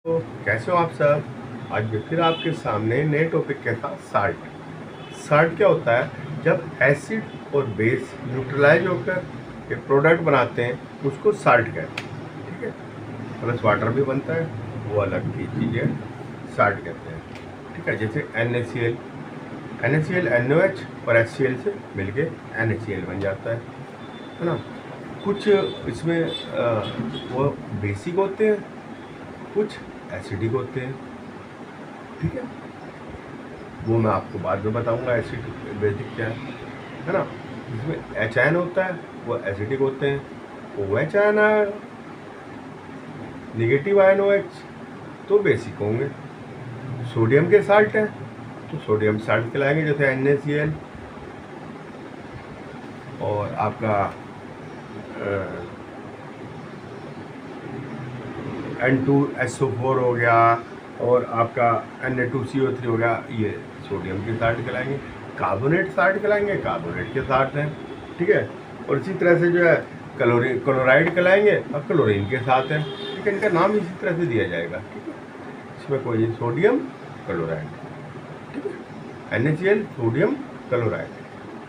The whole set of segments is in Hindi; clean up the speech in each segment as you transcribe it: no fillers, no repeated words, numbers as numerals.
तो कैसे हो आप सब। आज मैं फिर आपके सामने नए टॉपिक के साथ साल्ट क्या होता है। जब एसिड और बेस न्यूट्रलाइज होकर एक प्रोडक्ट बनाते हैं उसको साल्ट कहते हैं। ठीक है, प्लस वाटर भी बनता है, वो अलग की चीज़ है, साल्ट कहते हैं। ठीक है, जैसे NaCl NaOH और HCl से मिलके NaCl बन जाता है ना। कुछ इसमें वो बेसिक होते हैं, कुछ एसिडिक होते हैं। ठीक है, वो मैं आपको बाद में बताऊंगा एसिड बेसिक क्या है ना। इसमें एच आयन होता है, वो एसिडिक होते हैं। OH आयन है, निगेटिव आयन OH, तो बेसिक होंगे। सोडियम के साल्ट हैं तो सोडियम साल्ट कहलाएंगे, जैसे NaCl। और आपका N2SO4 हो गया, और आपका Na2CO3 हो गया, ये सोडियम के साल्ट कहलाएंगे। कार्बोनेट साल्ट कहलाएंगे, कार्बोनेट के साथ हैं। ठीक है, और इसी तरह से जो है क्लोराइड कहलाएंगे और क्लोरीन के साथ हैं। ठीक है, इनका नाम इसी तरह से दिया जाएगा। ठीक है, इसमें कोई सोडियम क्लोराइड। ठीक है, NaCl सोडियम क्लोराइड,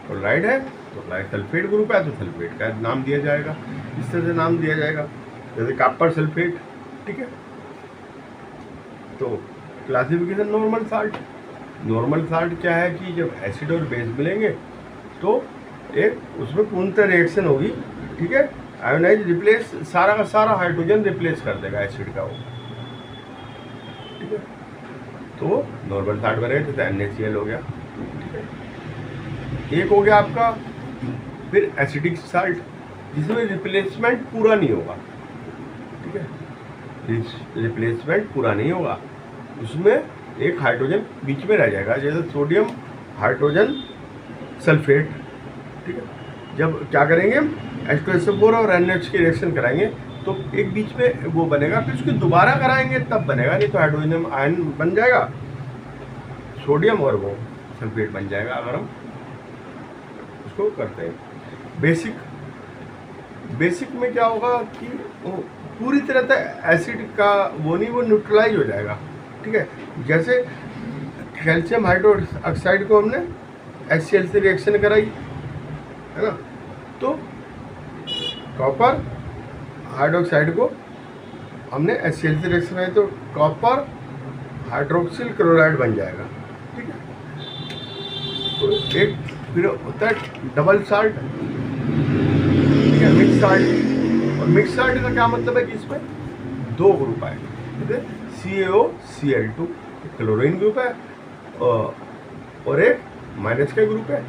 क्लोराइड है तो क्लोराइड सल्फेट ग्रुप है तो सल्फेट का नाम दिया जाएगा, इस तरह से नाम दिया जाएगा, जैसे कॉपर सल्फेट। ठीक है, तो क्लासिफिकेशन नॉर्मल साल्ट क्या है कि जब एसिड और बेस मिलेंगे तो एक उसमें पूर्णतः रिएक्शन होगी। ठीक है, आयोनाइज रिप्लेस सारा का सारा हाइड्रोजन रिप्लेस कर देगा एसिड का वो। ठीक है, तो नॉर्मल साल्ट बनेगा, जैसे NaCl हो गया। ठीक है, एक हो गया आपका फिर एसिडिक साल्ट, जिसमें रिप्लेसमेंट पूरा नहीं होगा। ठीक है, रिप्लेसमेंट पूरा नहीं होगा, उसमें एक हाइड्रोजन बीच में रह जाएगा, जैसे सोडियम हाइड्रोजन सल्फेट। ठीक है, जब क्या करेंगे H2SO4 और NH की रिएक्शन कराएंगे तो एक बीच में वो बनेगा, फिर उसको दोबारा कराएंगे तब बनेगा, नहीं तो हाइड्रोजन आयन बन जाएगा, सोडियम और वो सल्फेट बन जाएगा अगर हम उसको करते हैं। बेसिक में क्या होगा कि पूरी तरह से एसिड का वो नहीं, वो न्यूट्रलाइज हो जाएगा। ठीक है, जैसे कैल्शियम हाइड्रोक्साइड को हमने HCl से रिएक्शन कराई है ना, तो कॉपर हाइड्रोक्साइड को हमने HCl से रिएक्शन कराई तो कॉपर हाइड्रोक्सिल क्लोराइड बन जाएगा। ठीक है, तो एक फिर होता है डबल साल्ट, ठीक है, मिक्स साल्ट। और मिक्स साल्ट का क्या मतलब है कि इसमें दो ग्रुप आए, जैसे CaOCl2 क्लोरीन ग्रुप है और एक माइनस का ग्रुप है,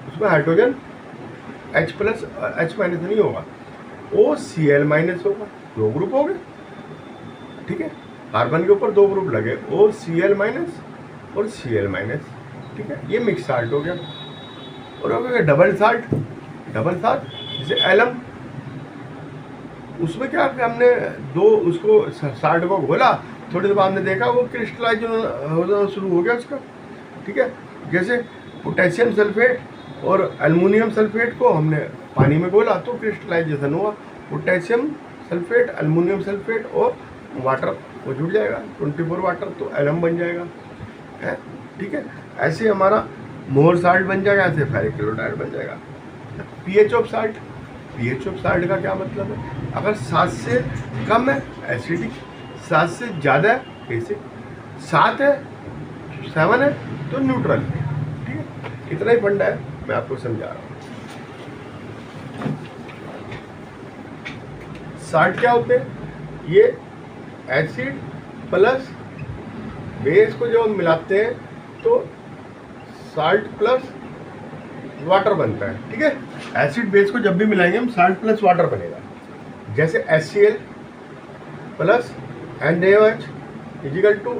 उसमें हाइड्रोजन H+ माइनस नहीं होगा, OCl माइनस होगा, दो ग्रुप हो गए। ठीक है, कार्बन के ऊपर दो ग्रुप लगे, OCl माइनस और Cl माइनस। ठीक है, ये मिक्स साल्ट हो गया। और हो गया डबल साल्ट जैसे एलम, उसमें क्या हमने दो उसको साल्ट को घोला, थोड़ी देर बाद हमने देखा वो क्रिस्टलाइज होना शुरू हो गया उसका। ठीक है, जैसे पोटेशियम सल्फेट और एल्युमिनियम सल्फेट को हमने पानी में घोला तो क्रिस्टलाइजेशन हुआ, पोटेशियम सल्फेट, एल्युमिनियम सल्फेट और वाटर वो जुड़ जाएगा, 24 वाटर, तो एलम बन जाएगा है। ठीक है, ऐसे हमारा मोर साल्ट बन जाएगा, ऐसे फेरिक क्लोराइड बन जाएगा। पीएच ऑफ साल्ट का क्या मतलब है, अगर 7 से कम है एसिडिक, 7 से ज़्यादा है बेसिक, 7 है 7 है तो न्यूट्रल। ठीक है, इतना ही फंडा है, मैं आपको समझा रहा हूँ। साल्ट क्या होते हैं, ये एसिड प्लस बेस को जब हम मिलाते हैं तो साल्ट प्लस वाटर बनता है। ठीक है, एसिड बेस को जब भी मिलाएंगे हम साल्ट प्लस वाटर बनेगा, जैसे HCl plus NaOH is equal to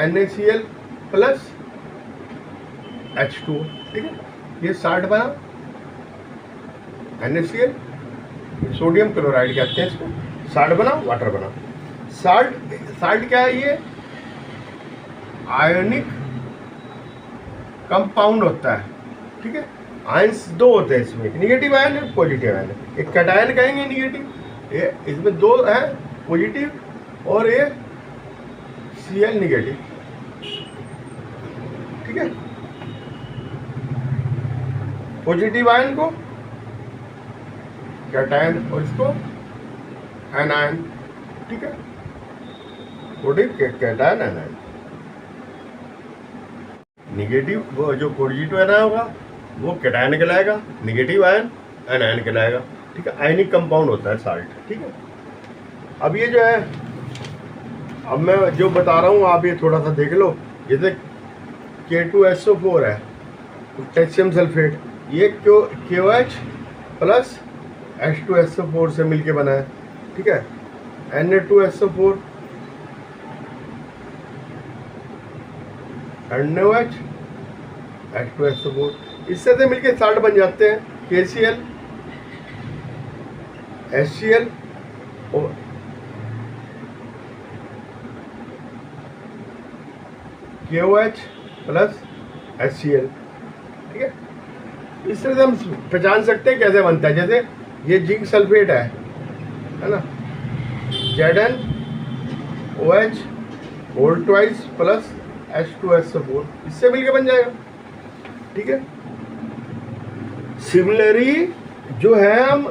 NaCl plus H2O। ठीक है, ये साल्ट बना, NaCl सोडियम क्लोराइड कहते हैं इसको, साल्ट बना, वाटर बना। साल्ट क्या है, ये आयनिक कंपाउंड होता है। ठीक है, आयंस दो होते हैं इसमें, एक निगेटिव आयन है, पॉजिटिव आयन है। एक कैटायन कहेंगे निगेटिव, ये इसमें दो है पॉजिटिव, और ये Cl निगेटिव, ठीक है। पॉजिटिव आयन को कैटायन और इसको एनायन, ठीक है। कैटायन एनायन, निगेटिव वो जो पॉजिटिव आयन होगा वो कैटायन कहलाएगा, निगेटिव आयन एनायन कहलाएगा, ठीक है। आयनिक कंपाउंड होता है साल्ट, ठीक है। अब ये जो है, अब मैं जो बता रहा हूँ आप ये थोड़ा सा देख लो। जैसे K2SO4 है, पोटेशियम सल्फेट, ये KOH प्लस H2SO4 से मिलके बना है, ठीक है। Na2SO4 NaOH H2SO4, इससे से मिलके साल्ट बन जाते हैं KCl HCl और KOH प्लस HCl, ठीक है। इस तरह से हम पहचान सकते हैं कैसे बनता है। जैसे ये जिंक सल्फेट है ना, ZnOH whole twice plus H2SO4, इससे मिलके बन जाएगा, ठीक है। सिमिलरली जो है हम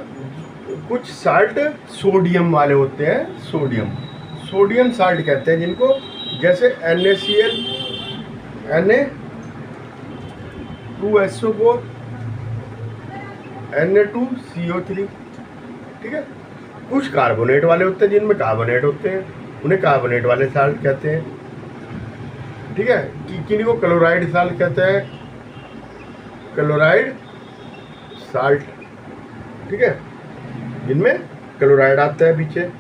कुछ साल्ट सोडियम वाले होते हैं, सोडियम साल्ट कहते हैं जिनको, जैसे NaCl Na2SO4 Na2CO3, ठीक है। कुछ कार्बोनेट वाले होते हैं जिनमें कार्बोनेट होते हैं, उन्हें कार्बोनेट वाले साल्ट कहते हैं, ठीक है। किन्हीं को क्लोराइड साल्ट कहते हैं, क्लोराइड साल्ट, ठीक है, जिनमें क्लोराइड आता है पीछे,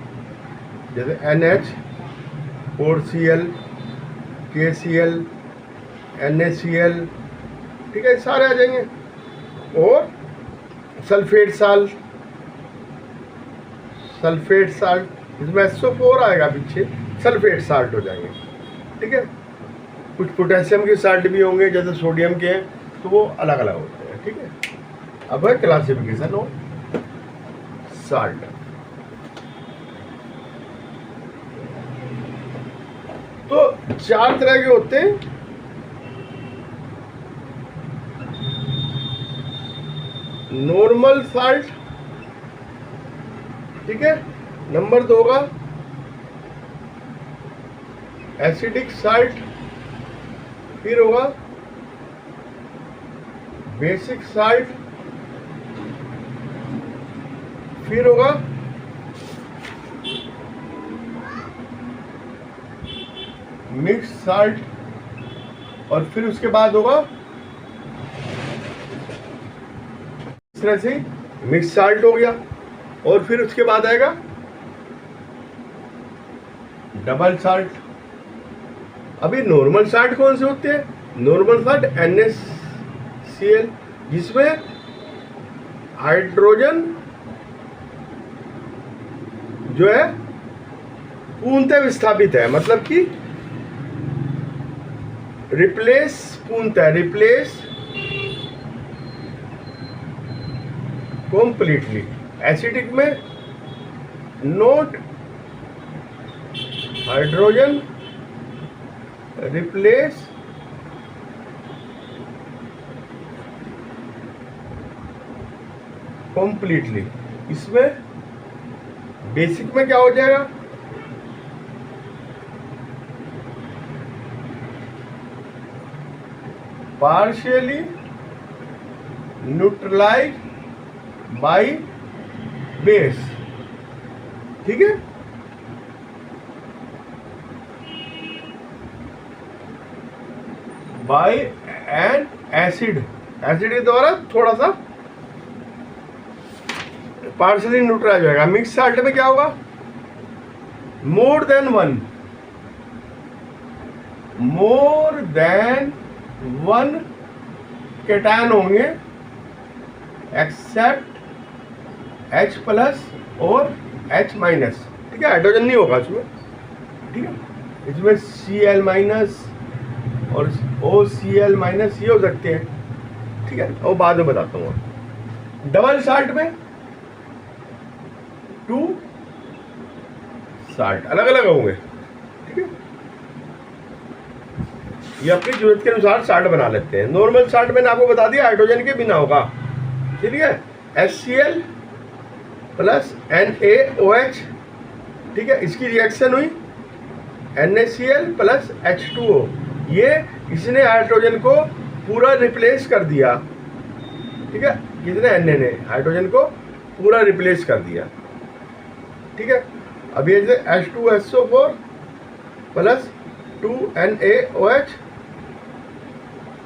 जैसे NH4Cl KCl NaCl, ठीक है, सारे आ जाएंगे। और सल्फेट साल्ट इसमें SO4 आएगा पीछे, सल्फेट साल्ट हो जाएंगे, ठीक है। कुछ पोटेशियम के साल्ट भी होंगे जैसे सोडियम के हैं, तो वो अलग अलग होते हैं, ठीक है। अब है क्लासिफिकेशन ऑफ साल्ट। तो 4 तरह के होते हैं, नॉर्मल साल्ट, ठीक है। नंबर 2 होगा एसिडिक साल्ट, फिर होगा बेसिक साल्ट, फिर होगा मिक्स साल्ट, और फिर उसके बाद होगा इस तरह से मिक्स साल्ट हो गया, और फिर उसके बाद आएगा डबल साल्ट। अभी नॉर्मल साल्ट कौन से होते हैं? नॉर्मल साल्ट NaCl, जिसमें हाइड्रोजन जो है पूर्णतः विस्थापित है, मतलब कि रिप्लेस कंप्लीटली। एसिडिक में नोट हाइड्रोजन रिप्लेस कंप्लीटली। इसमें बेसिक में क्या हो जाएगा? पार्शियली न्यूट्रलाइज बाय बेस, ठीक है। बाय एन एसिड के द्वारा थोड़ा सा पार्शियली न्यूट्रलाइज होगा। मिक्स साल्ट में क्या होगा? मोर देन वन कैटायन होंगे एक्सेप्ट H प्लस और H माइनस, ठीक है। हाइड्रोजन नहीं होगा इसमें, ठीक है। इसमें Cl माइनस और OCl माइनस ये हो सकते हैं, ठीक है, और बाद में बताता हूँ। डबल साल्ट में 2 साल्ट अलग अलग होंगे, ठीक है। ये अपनी जरूरत के अनुसार साल्ट बना लेते हैं। नॉर्मल साल्ट मैंने आपको बता दिया हाइड्रोजन के बिना होगा, ठीक है। HCl प्लस NaOH, ठीक है, इसकी रिएक्शन हुई NaCl प्लस H2O। ये इसने हाइड्रोजन को पूरा रिप्लेस कर दिया, ठीक है। किसने? Na ने हाइड्रोजन को पूरा रिप्लेस कर दिया, ठीक है। अब ये H2SO4 प्लस 2NaOH,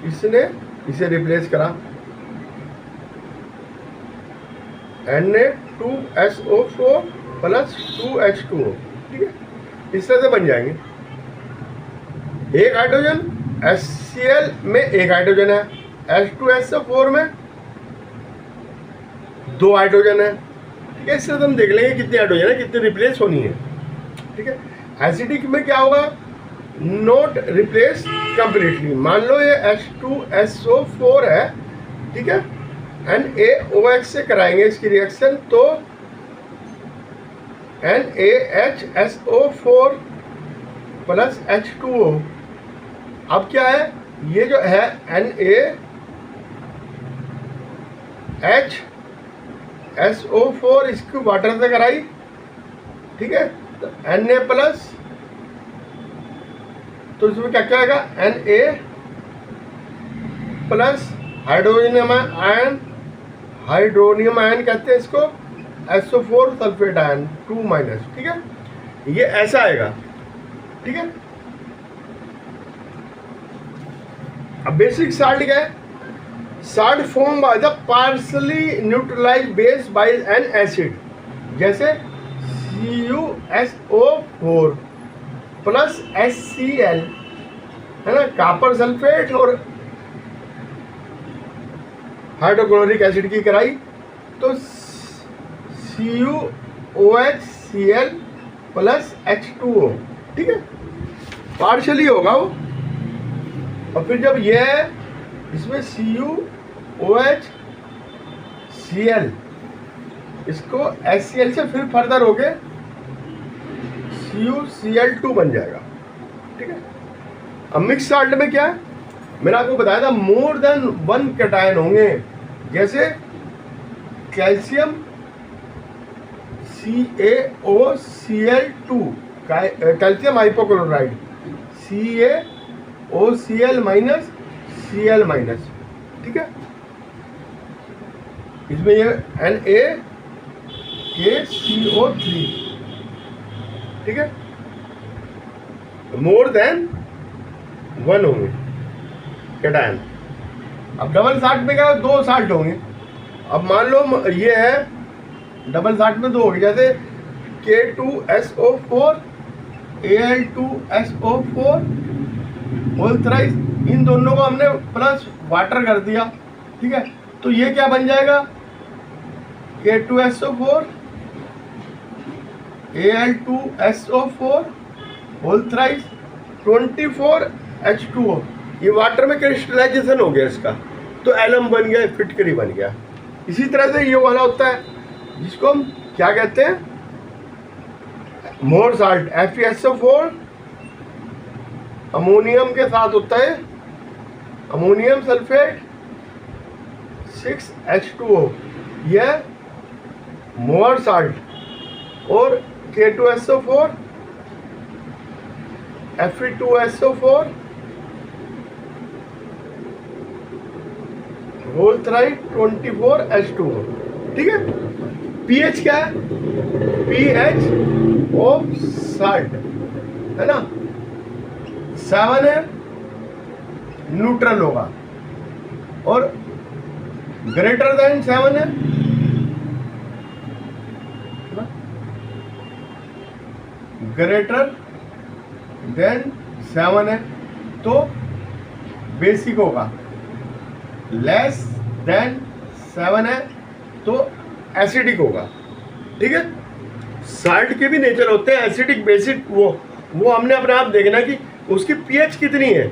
इसने इसे रिप्लेस करा Na2SO4 प्लस 2H2O, ठीक है। इस तरह से बन जाएंगे। एक हाइड्रोजन HCl में एक हाइड्रोजन है, H2SO4 में 2 हाइड्रोजन है, ठीक है। इस तरह से हम देख लेंगे कितने हाइड्रोजन है, कितनी रिप्लेस होनी है, ठीक है। एसिडिक में क्या होगा? Not replace completely. मान लो ये H2SO4 है, ठीक है, NaOH से कराएंगे इसकी रिएक्शन तो NaHSO4 प्लस H2O। अब क्या है? ये जो है NaHSO4 इसको वाटर से कराई, ठीक है, तो Na प्लस, तो इसमें क्या क्या आएगा? Na plus hydronium ion, hydronium ion कहते हैं इसको, SO4 सल्फेट आयन 2-, ठीक है। ये ऐसा आएगा, ठीक है। अब बेसिक साल्ट क्या है? Salt form by the partially neutralise base by an acid, जैसे CuSO4 प्लस HCl, है ना, कॉपर सल्फेट और हाइड्रोक्लोरिक एसिड की कराई तो CuOHCl प्लस H2O, ठीक है, पार्शली होगा वो। और फिर जब ये है इसमें CuOHCl, इसको HCl से फिर फर्दर हो गए CuCl2 बन जाएगा, ठीक है। अब मिक्स साल्ट में क्या है? मैंने आपको बताया था मोर देन 1 कैटायन होंगे, जैसे calcium CaOCl2, calcium hypochlorite CaOCl minus Cl minus, ठीक है। इसमें ये NaKCO3, ठीक है, मोर देन 1 होंगे कैटायन। अब डबल साल्ट में क्या? 2 साल्ट होंगे। अब मान लो ये है डबल साल्ट में 2 होंगे, जैसे K2SO4 Al2SO4 होल थ्राइस, इन दोनों को हमने प्लस वाटर कर दिया, ठीक है। तो ये क्या बन जाएगा? K2SO4 Al2SO4 whole thrice 24H2O। ये वाटर में क्रिस्टलाइजेशन हो गया इसका, तो एलम बन गया, फिटकरी बन गया। इसी तरह से ये वाला होता है जिसको हम क्या कहते हैं? मोर साल्ट FeSO4 अमोनियम के साथ होता है, अमोनियम सल्फेट 6H2O, यह मोर साल्ट। और K2SO4 Fe2SO4 होल थ्राइड 24H2O, ठीक है। pH क्या है? pH ऑफ साल्ट, है ना, 7 है, न्यूट्रल होगा, और ग्रेटर देन 7 है, ग्रेटर देन 7 है तो बेसिक होगा, लेस देन 7 है तो एसिडिक होगा, ठीक है। साल्ट के भी नेचर होते हैं एसिडिक बेसिक, वो हमने अपने आप देखना कि उसकी pH कितनी है।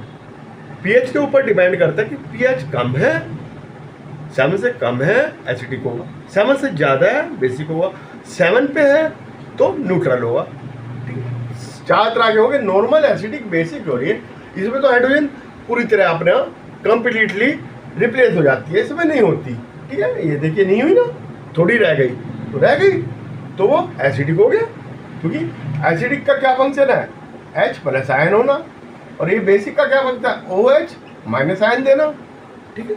pH के ऊपर डिपेंड करता है कि pH कम है, 7 से कम है एसिडिक होगा, 7 से ज़्यादा है बेसिक होगा, 7 पे है तो न्यूट्रल होगा, ठीक है। 4 तरह के होंगे, नॉर्मल, एसिडिक, बेसिक हो रही है। इसमें तो हाइड्रोजन पूरी तरह अपने कंप्लीटली रिप्लेस हो जाती है, इसमें नहीं होती। ठीक है, ये देखिए नहीं हुई ना, थोड़ी रह गई तो रह गई, तो वो एसिडिक हो गया, क्योंकि एसिडिक का क्या फंक्शन है, H प्लस आयन होना, और ये बेसिक का क्या फंक्शन है, OH माइनस आयन देना। ठीक है,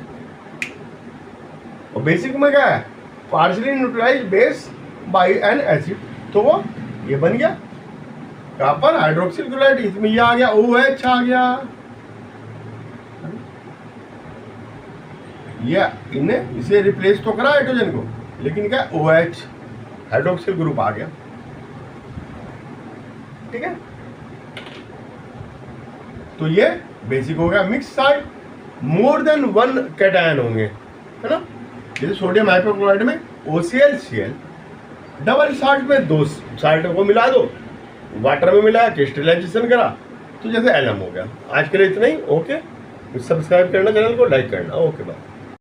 और बेसिक में क्या है, partially neutralise base by an acid, तो वो ये बन गया कॉपर हाइड्रोक्सिल क्लोराइड, इसमें ये आ गया OH आ गया, ये इन्हें इसे रिप्लेस तो करा हाइड्रोजन को, लेकिन क्या OH हाइड्रोक्सिल ग्रुप आ गया। ठीक है, तो ये बेसिक हो गया। Mix salt more than 1 cation होंगे, है ना, जैसे सोडियम हाइपोक्लोराइड में OCl Cl, डबल साल्ट में 2 साल्ट को मिला दो, वाटर में मिलाया, क्रिस्टलाइजेशन करा, तो जैसे एलम हो गया। आज के लिए इतना ही। ओके, सब्सक्राइब करना, चैनल को लाइक करना। Okay bye.